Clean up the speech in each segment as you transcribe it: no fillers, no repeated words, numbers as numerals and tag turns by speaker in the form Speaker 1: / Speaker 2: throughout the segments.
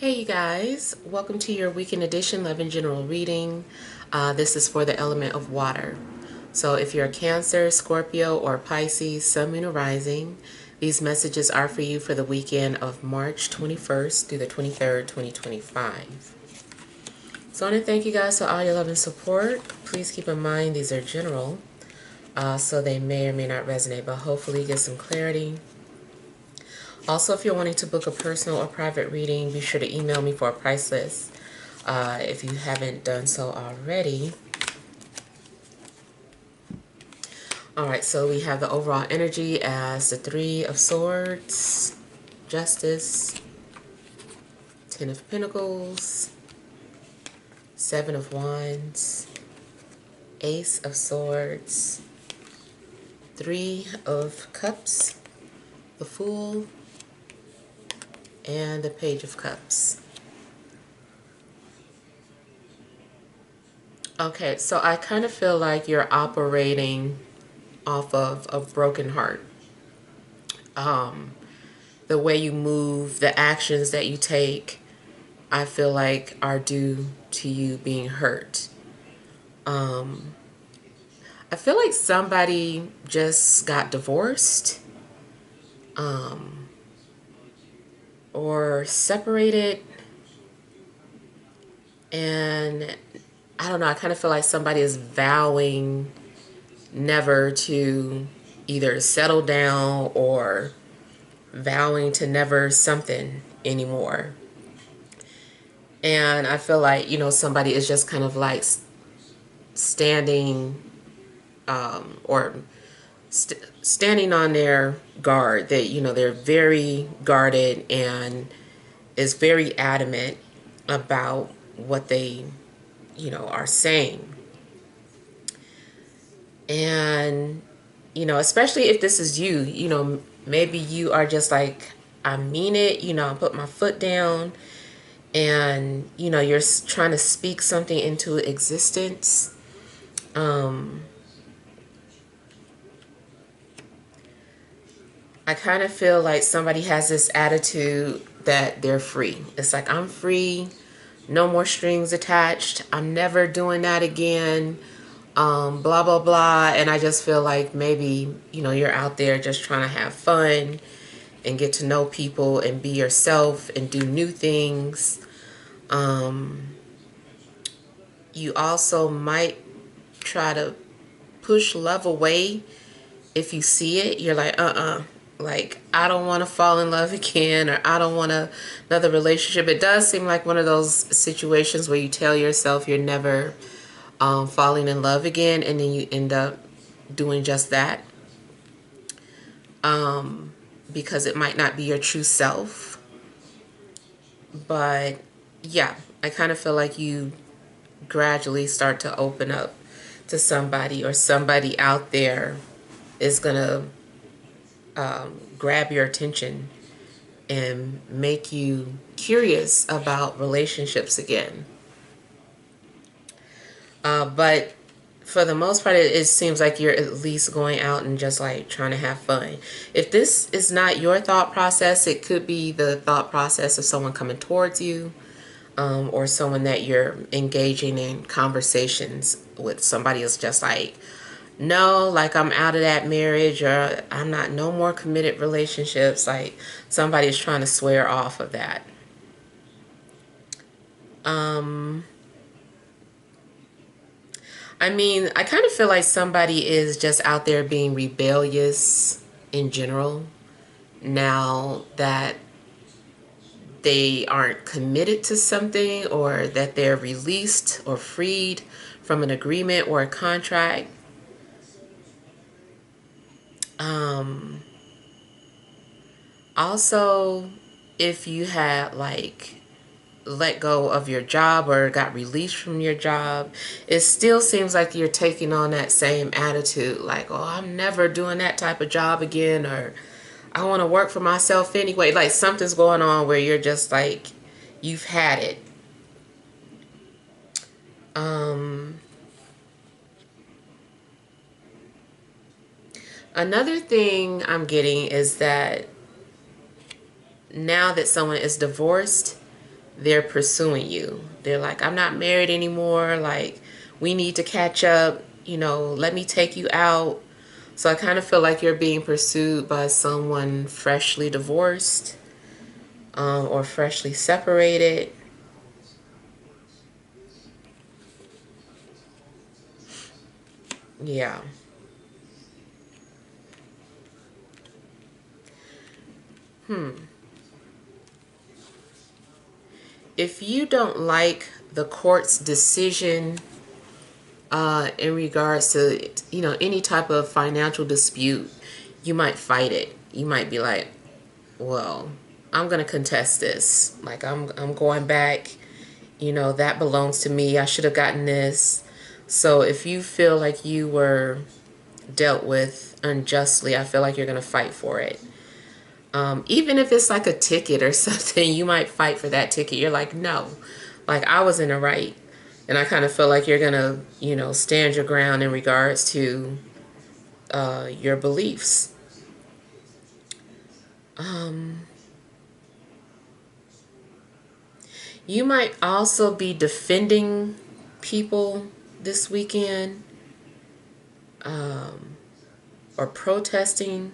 Speaker 1: Hey you guys, welcome to your weekend edition Love and General reading. This is for the element of water. So if you're a Cancer, Scorpio, or Pisces, Sun, Moon, or Rising, these messages are for you for the weekend of March 21st through the 23rd, 2025. So I want to thank you guys for all your love and support. Please keep in mind these are general, so they may or may not resonate, but hopefully get some clarity. Also, if you're wanting to book a personal or private reading, be sure to email me for a price list if you haven't done so already. Alright, so we have the overall energy as the Three of Swords, Justice, Ten of Pentacles, Seven of Wands, Ace of Swords, Three of Cups, the Fool, and the Page of Cups. Okay, so I kind of feel like you're operating off of a broken heart. The way you move, the actions that you take, I feel like are due to you being hurt. I feel like somebody just got divorced or separated, and I don't know, I kind of feel like somebody is vowing never to either settle down or vowing to never something anymore. And I feel like, somebody is just kind of like standing or standing on their guard. That, they're very guarded and is very adamant about what they, are saying. And, especially if this is you, maybe you are just like, I mean it, I put my foot down, and, you're trying to speak something into existence. I kind of feel like somebody has this attitude that they're free. It's like, I'm free, no more strings attached, I'm never doing that again, blah, blah, blah. And I just feel like maybe, you're out there just trying to have fun and get to know people and be yourself and do new things. You also might try to push love away. If you see it, you're like, like, I don't want to fall in love again, or I don't want another relationship. It does seem like one of those situations where you tell yourself you're never falling in love again, and then you end up doing just that, because it might not be your true self. But yeah, I kind of feel like you gradually start to open up to somebody, or somebody out there is gonna grab your attention and make you curious about relationships again. But for the most part, it seems like you're at least going out and just like trying to have fun. If this is not your thought process, it could be the thought process of someone coming towards you, or someone that you're engaging in conversations with. Somebody is just like, no, like, I'm out of that marriage, or I'm not, no more committed relationships. Like, somebody is trying to swear off of that. I mean, I kind of feel like somebody is just out there being rebellious in general now that they aren't committed to something, or that they're released or freed from an agreement or a contract. Also, if you had like let go of your job or got released from your job, it still seems like you're taking on that same attitude, like, oh, I'm never doing that type of job again, or I want to work for myself anyway. Like, something's going on where you're just like, you've had it. Another thing I'm getting is that now that someone is divorced, they're pursuing you. They're like, I'm not married anymore. Like, we need to catch up. You know, let me take you out. So I kind of feel like you're being pursued by someone freshly divorced, or freshly separated. Yeah. If you don't like the court's decision in regards to, you know, any type of financial dispute, you might fight it. You might be like, well, I'm going to contest this. Like, I'm going back. You know, that belongs to me. I should have gotten this. So if you feel like you were dealt with unjustly, I feel like you're going to fight for it. Even if it's like a ticket or something, you might fight for that ticket. You're like, no, like I was in the right. And I kind of feel like you're going to, you know, stand your ground in regards to your beliefs. You might also be defending people this weekend, or protesting,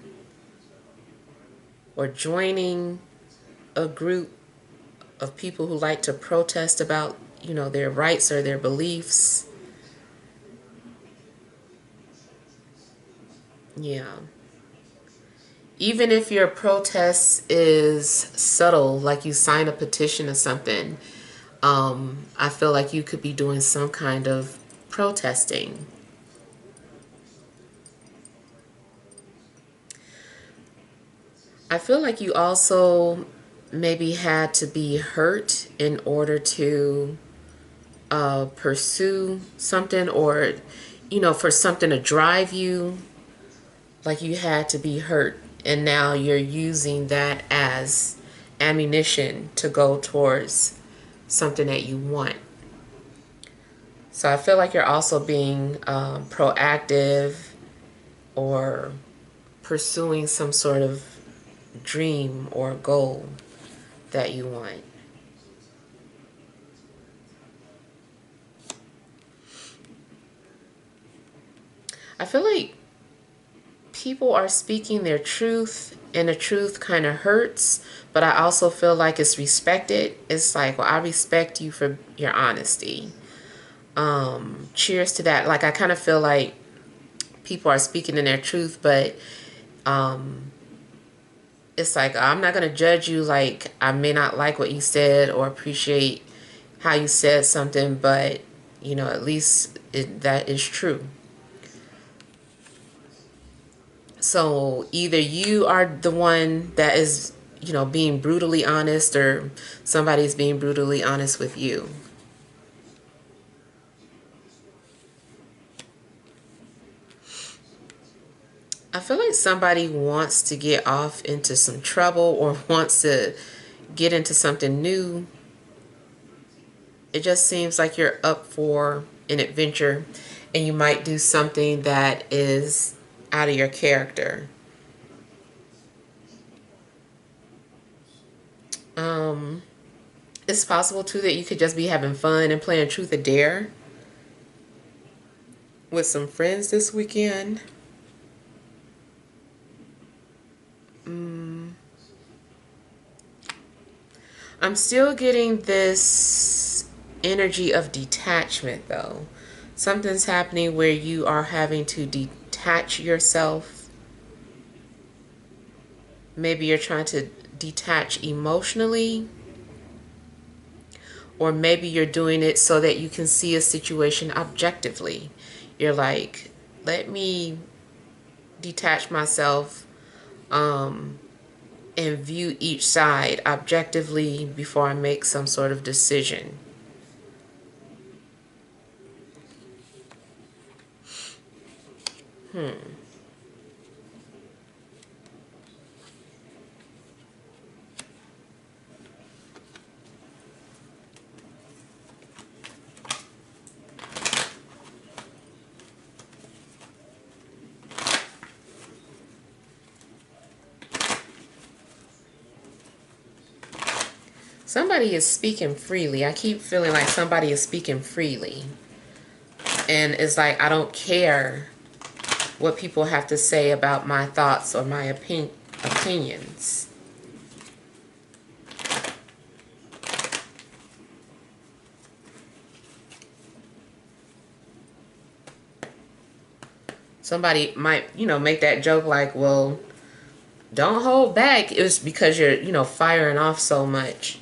Speaker 1: or joining a group of people who like to protest about, you know, their rights or their beliefs. Yeah. Even if your protest is subtle, like you sign a petition or something, I feel like you could be doing some kind of protesting. I feel like you also maybe had to be hurt in order to pursue something, or, you know, for something to drive you. Like you had to be hurt, and now you're using that as ammunition to go towards something that you want. So I feel like you're also being proactive, or pursuing some sort of dream or goal that you want. I feel like people are speaking their truth, and the truth kind of hurts, but I also feel like it's respected. It's like, well, I respect you for your honesty. Cheers to that. Like, I kind of feel like people are speaking in their truth, but it's like, I'm not going to judge you. Like, I may not like what you said or appreciate how you said something, but, you know, at least that is true. So either you are the one that is, you know, being brutally honest, or somebody's being brutally honest with you. I feel like somebody wants to get off into some trouble, or wants to get into something new. It just seems like you're up for an adventure, and you might do something that is out of your character. It's possible too that you could just be having fun and playing truth or dare with some friends this weekend. I'm still getting this energy of detachment though. Something's happening where you are having to detach yourself. Maybe you're trying to detach emotionally, or maybe you're doing it so that you can see a situation objectively. You're like, let me detach myself, and view each side objectively before I make some sort of decision. Somebody is speaking freely. I keep feeling like somebody is speaking freely. And it's like, I don't care what people have to say about my thoughts or my opinions. Somebody might, you know, make that joke like, well, don't hold back. It was because you're, you know, firing off so much.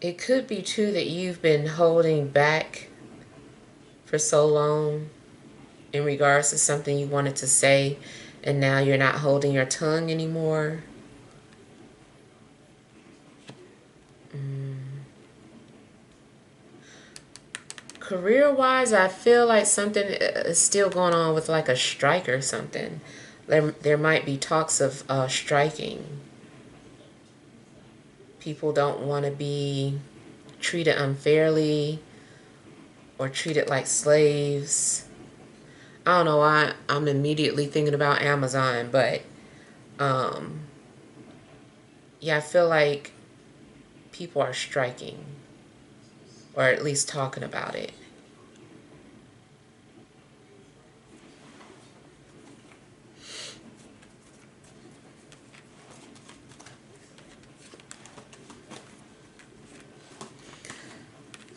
Speaker 1: It could be too that you've been holding back for so long in regards to something you wanted to say, and now you're not holding your tongue anymore. Career-wise, I feel like something is still going on with like a strike or something. There might be talks of striking. People don't want to be treated unfairly or treated like slaves. I don't know why I'm immediately thinking about Amazon, but yeah, I feel like people are striking, or at least talking about it.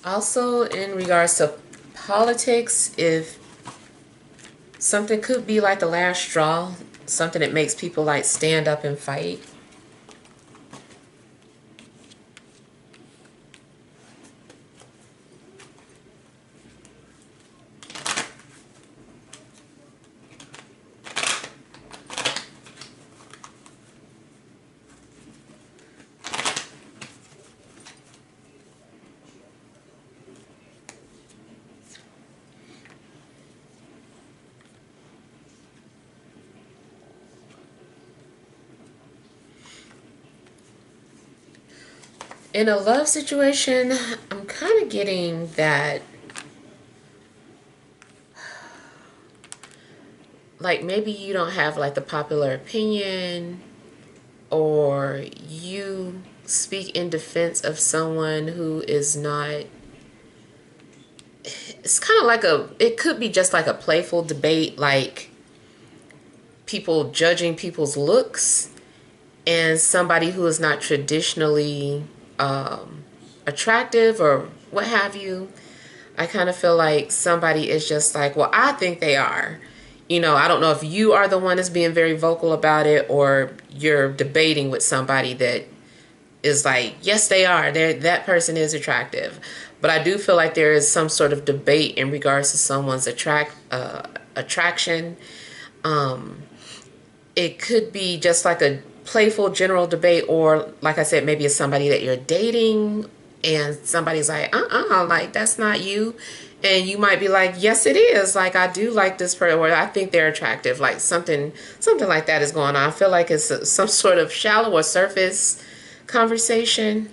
Speaker 1: Also, in regards to politics, if something could be like the last straw, something that makes people like stand up and fight. In a love situation, I'm kind of getting that, like, maybe you don't have like the popular opinion, or you speak in defense of someone who is not. It's kind of like it could be just like a playful debate, like people judging people's looks, and somebody who is not traditionally attractive or what have you. I kind of feel like somebody is just like, well, I think they are. You know, I don't know if you are the one that's being very vocal about it, or you're debating with somebody that is like, yes, they are. That person is attractive. But I do feel like there is some sort of debate in regards to someone's attraction. It could be just like a playful general debate, or like I said, maybe it's somebody that you're dating and somebody's like, like that's not you. And you might be like, yes, it is. Like, I do like this person, or I think they're attractive. Like something like that is going on. I feel like it's some sort of shallow or surface conversation.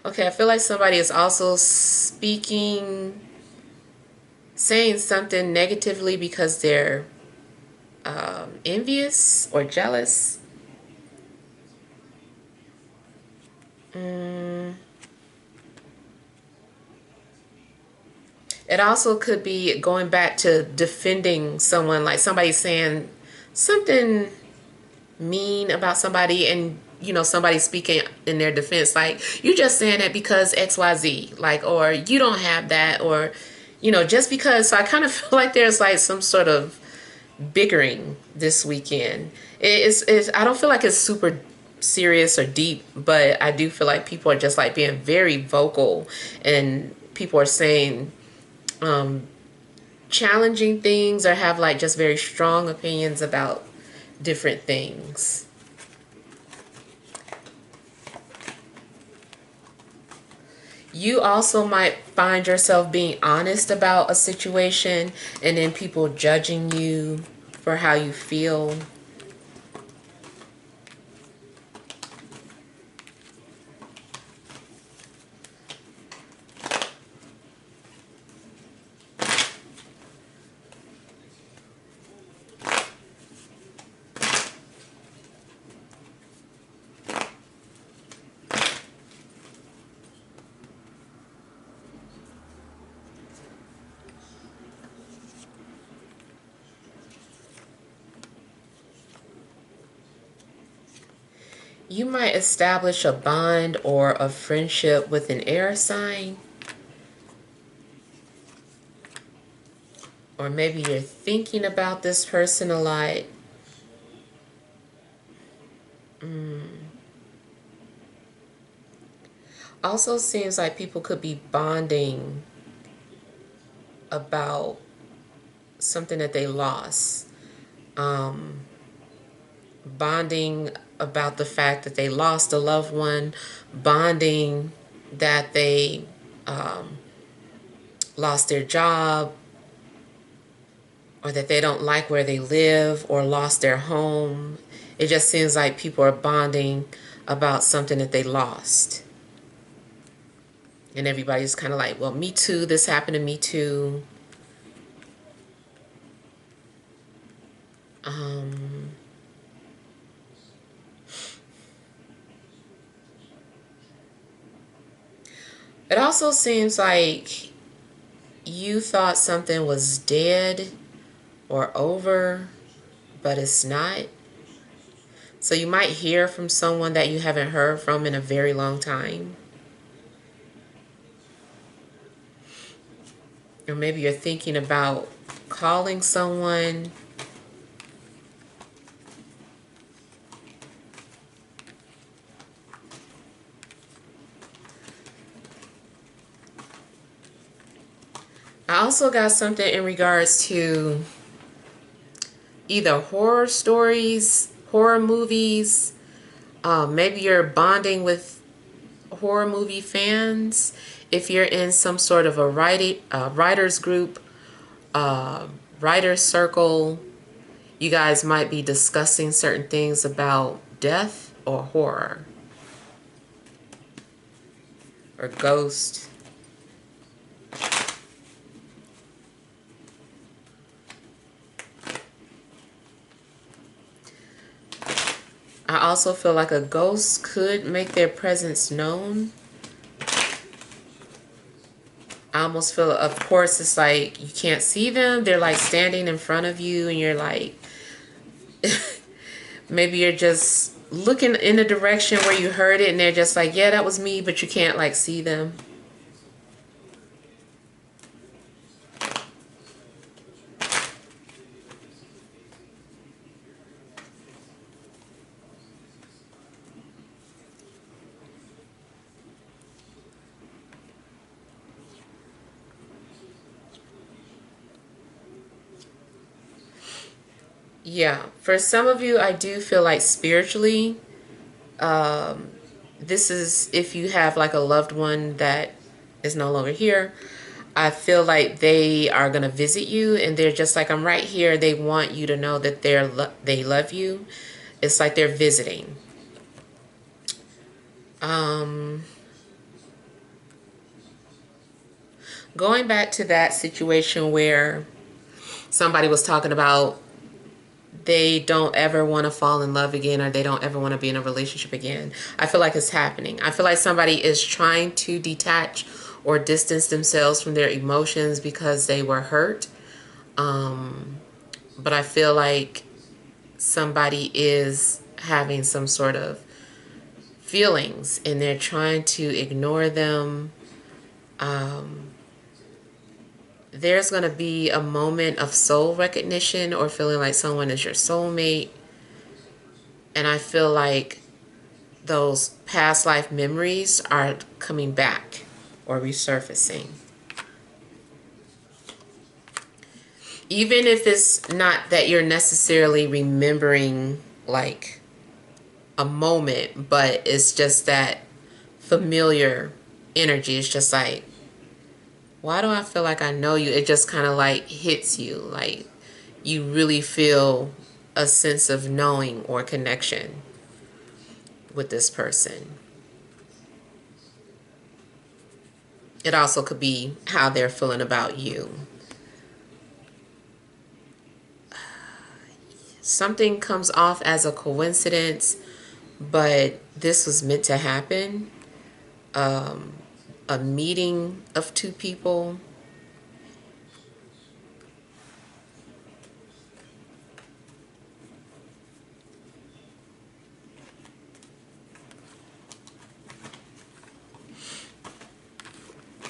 Speaker 1: Okay, I feel like somebody is also saying something negatively because they're envious or jealous. It also could be going back to defending someone, like somebody saying something mean about somebody, and you know, somebody speaking in their defense, like, you just saying it because XYZ, like, or you don't have that, or you know, just because. So I kind of feel like there's like some sort of bickering this weekend. I don't feel like it's super serious or deep, but I do feel like people are just like being very vocal, and people are saying challenging things or have like just very strong opinions about different things. You also might find yourself being honest about a situation and then people judging you for how you feel. You might establish a bond or a friendship with an air sign. Or maybe you're thinking about this person a lot. Also seems like people could be bonding about something that they lost. Bonding about the fact that they lost a loved one. Bonding that they lost their job, or that they don't like where they live, or lost their home. It just seems like people are bonding about something that they lost. And everybody's kind of like, well, me too, this happened to me too. It also seems like you thought something was dead or over, but it's not. So you might hear from someone that you haven't heard from in a very long time. Or maybe you're thinking about calling someone. I also got something in regards to either horror stories, horror movies. Maybe you're bonding with horror movie fans. If you're in some sort of a writers group, writers circle, you guys might be discussing certain things about death or horror or ghost. I also feel like a ghost could make their presence known. I almost feel, of course, it's like you can't see them. They're like standing in front of you and you're like, maybe you're just looking in the direction where you heard it and they're just like, yeah, that was me, but you can't like see them. Yeah, for some of you, I do feel like spiritually, this is if you have like a loved one that is no longer here. I feel like they are going to visit you and they're just like, I'm right here. They want you to know that they love you. It's like they're visiting. Going back to that situation where somebody was talking about they don't ever want to fall in love again, or they don't ever want to be in a relationship again. I feel like it's happening. I feel like somebody is trying to detach or distance themselves from their emotions because they were hurt. But I feel like somebody is having some sort of feelings and they're trying to ignore them. There's going to be a moment of soul recognition or feeling like someone is your soulmate. And I feel like those past life memories are coming back or resurfacing. Even if it's not that you're necessarily remembering like a moment, but it's just that familiar energy. It's just like, why do I feel like I know you? It just kind of like hits you. Like you really feel a sense of knowing or connection with this person. It also could be how they're feeling about you. Something comes off as a coincidence, but this was meant to happen. A meeting of two people.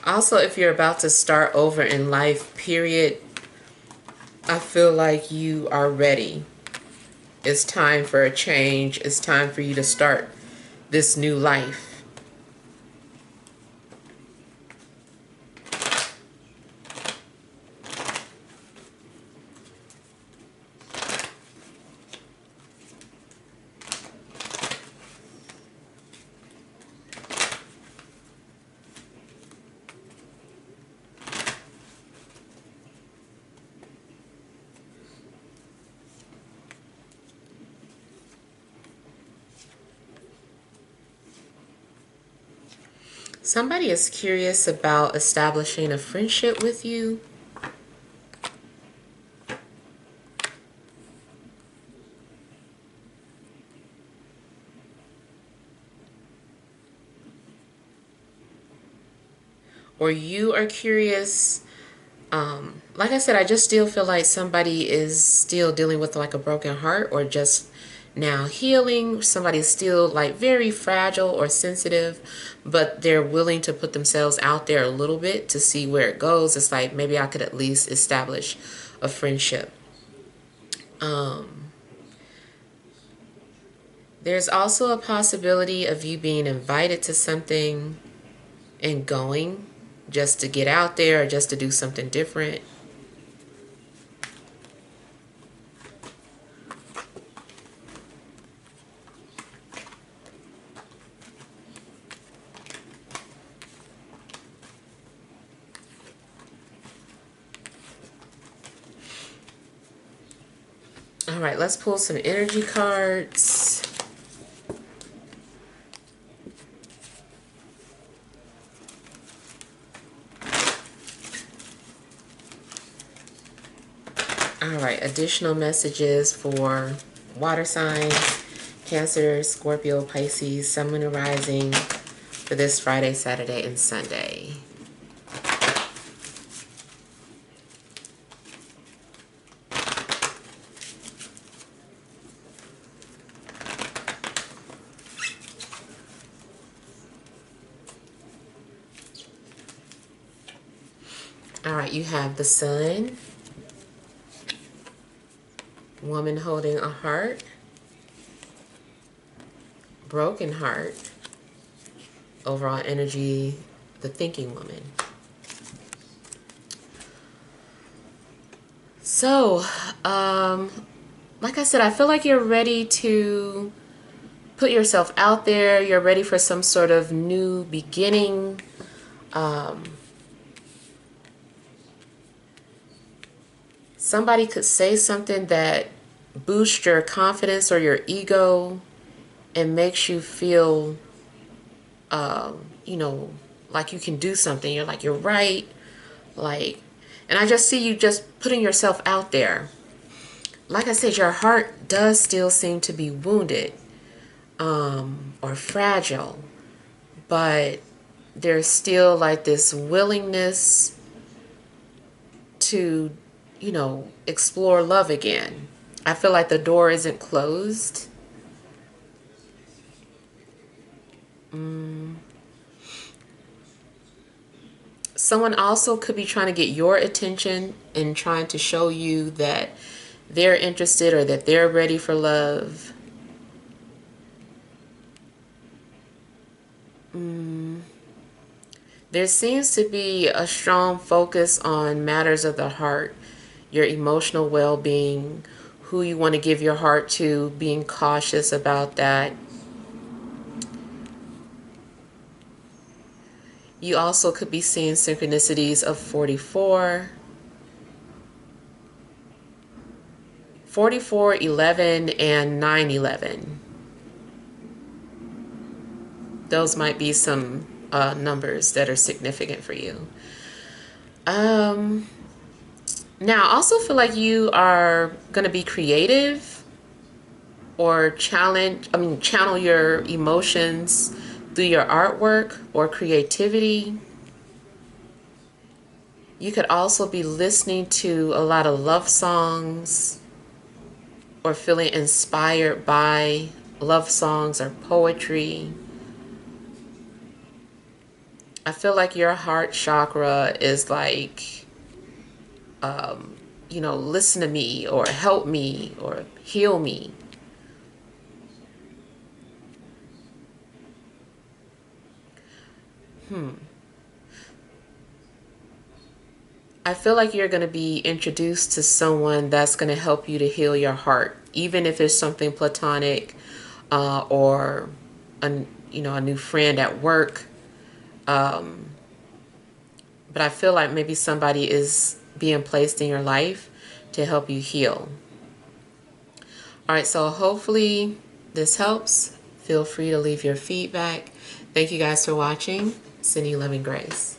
Speaker 1: Also, if you're about to start over in life, period, I feel like you are ready. It's time for a change. It's time for you to start this new life. Somebody is curious about establishing a friendship with you. Or you are curious. Like I said, I just still feel like somebody is still dealing with like a broken heart, or just now healing. Somebody's still like very fragile or sensitive, but they're willing to put themselves out there a little bit to see where it goes. It's like, maybe I could at least establish a friendship. There's also a possibility of you being invited to something and going just to get out there or just to do something different. All right, let's pull some energy cards. All right, additional messages for water signs, Cancer, Scorpio, Pisces, Sun, Moon, and Rising for this Friday, Saturday, and Sunday. All right, you have the Sun, woman holding a heart, broken heart, overall energy, the thinking woman. So, like I said, I feel like you're ready to put yourself out there. You're ready for some sort of new beginning. Somebody could say something that boosts your confidence or your ego and makes you feel, you know, like you can do something. You're like, you're right. Like, and I just see you just putting yourself out there. Like I said, your heart does still seem to be wounded, or fragile, but there's still like this willingness to, you know, explore love again. I feel like the door isn't closed. Someone also could be trying to get your attention and trying to show you that they're interested or that they're ready for love. There seems to be a strong focus on matters of the heart, your emotional well-being, who you want to give your heart to, being cautious about that. You also could be seeing synchronicities of 44, 44, 11, and 911. Those might be some numbers that are significant for you. Now, I also feel like you are going to be creative or channel your emotions through your artwork or creativity. You could also be listening to a lot of love songs or feeling inspired by love songs or poetry. I feel like your heart chakra is like, listen to me or help me or heal me. I feel like you're going to be introduced to someone that's going to help you to heal your heart, even if it's something platonic or a new friend at work. But I feel like maybe somebody is being placed in your life to help you heal. All right, so hopefully this helps. Feel free to leave your feedback. Thank you guys for watching. Sending you love and grace.